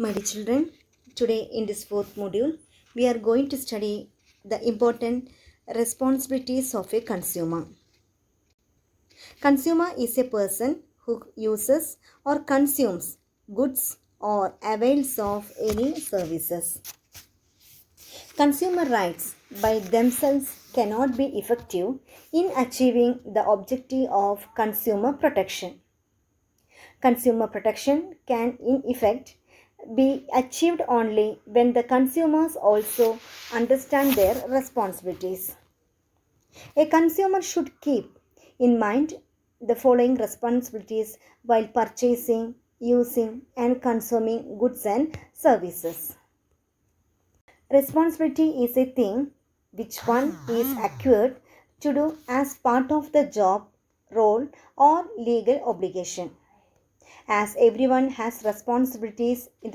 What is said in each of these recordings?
My dear children, today in this fourth module, we are going to study the important responsibilities of a consumer. Consumer is a person who uses or consumes goods or avails of any services. Consumer rights by themselves cannot be effective in achieving the objective of consumer protection. Consumer protection can, in effect, be achieved only when the consumers also understand their responsibilities. A consumer should keep in mind the following responsibilities while purchasing, using, and consuming goods and services. Responsibility is a thing which one is acquired to do as part of the job, role, or legal obligation. As everyone has responsibilities in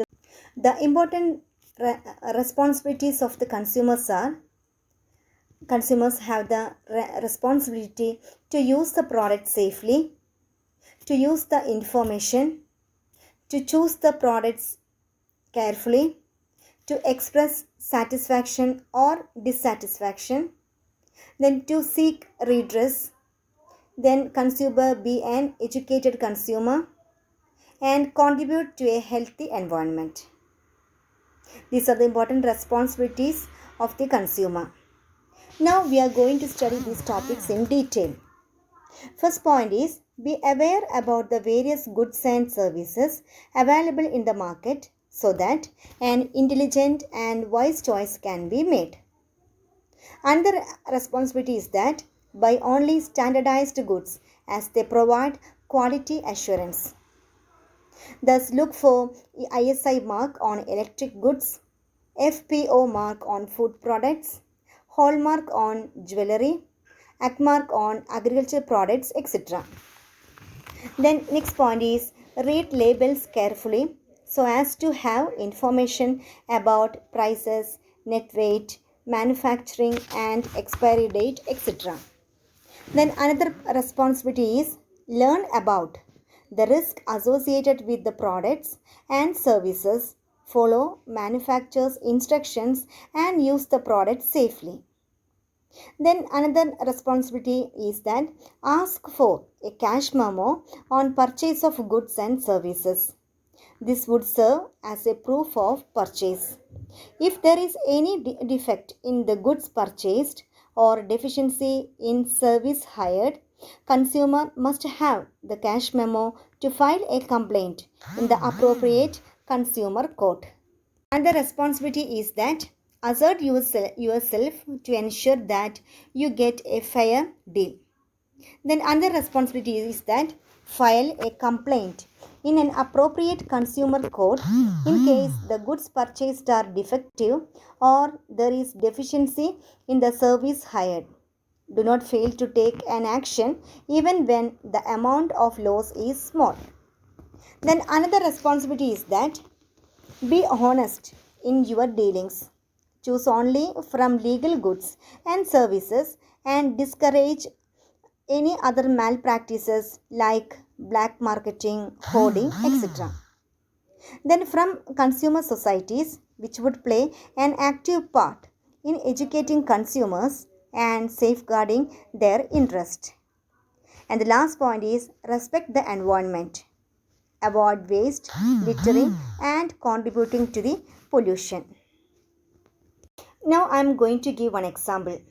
the important responsibilities of the consumers are: consumers have the responsibility to use the product safely, to use the information, to choose the products carefully, to express satisfaction or dissatisfaction, then to seek redress, then consumer be an educated consumer, and contribute to a healthy environment. These are the important responsibilities of the consumer. Now we are going to study these topics in detail. First point is, be aware about the various goods and services available in the market so that an intelligent and wise choice can be made. Another responsibility is that buy only standardized goods as they provide quality assurance. Thus, look for ISI mark on electric goods, FPO mark on food products, hallmark on jewelry, ACMark on agriculture products, etc. Then next point is, read labels carefully so as to have information about prices, net weight, manufacturing and expiry date, etc. Then another responsibility is, learn about the risk associated with the products and services, follow manufacturer's instructions and use the product safely. Then another responsibility is that ask for a cash memo on purchase of goods and services. This would serve as a proof of purchase. If there is any defect in the goods purchased or deficiency in service hired, consumer must have the cash memo to file a complaint in the appropriate consumer court. And the responsibility is that assert yourself to ensure that you get a fair deal. Then another responsibility is that file a complaint in an appropriate consumer court in case the goods purchased are defective or there is deficiency in the service hired. Do not fail to take an action even when the amount of loss is small. Then another responsibility is that be honest in your dealings. Choose only from legal goods and services and discourage any other malpractices like black marketing, hoarding, etc. Then from consumer societies, which would play an active part in educating consumers and safeguarding their interest. And the last point is, respect the environment. Avoid waste, littering and contributing to the pollution. Now I am going to give one example.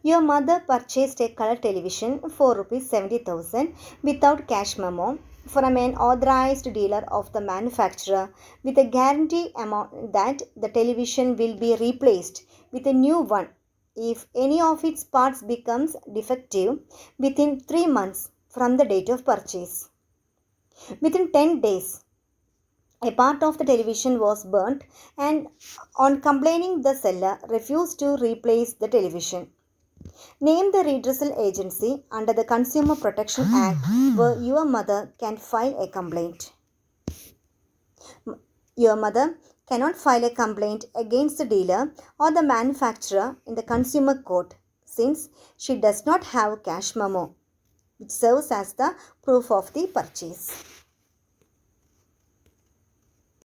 Your mother purchased a color television for Rs 70,000 without cash memo from an authorized dealer of the manufacturer with a guarantee amount that the television will be replaced with a new one if any of its parts becomes defective within 3 months from the date of purchase. Within 10 days, a part of the television was burnt, and on complaining, the seller refused to replace the television. Name the redressal agency under the Consumer Protection Act where your mother can file a complaint. Your mother cannot file a complaint against the dealer or the manufacturer in the consumer court since she does not have cash memo, which serves as the proof of the purchase.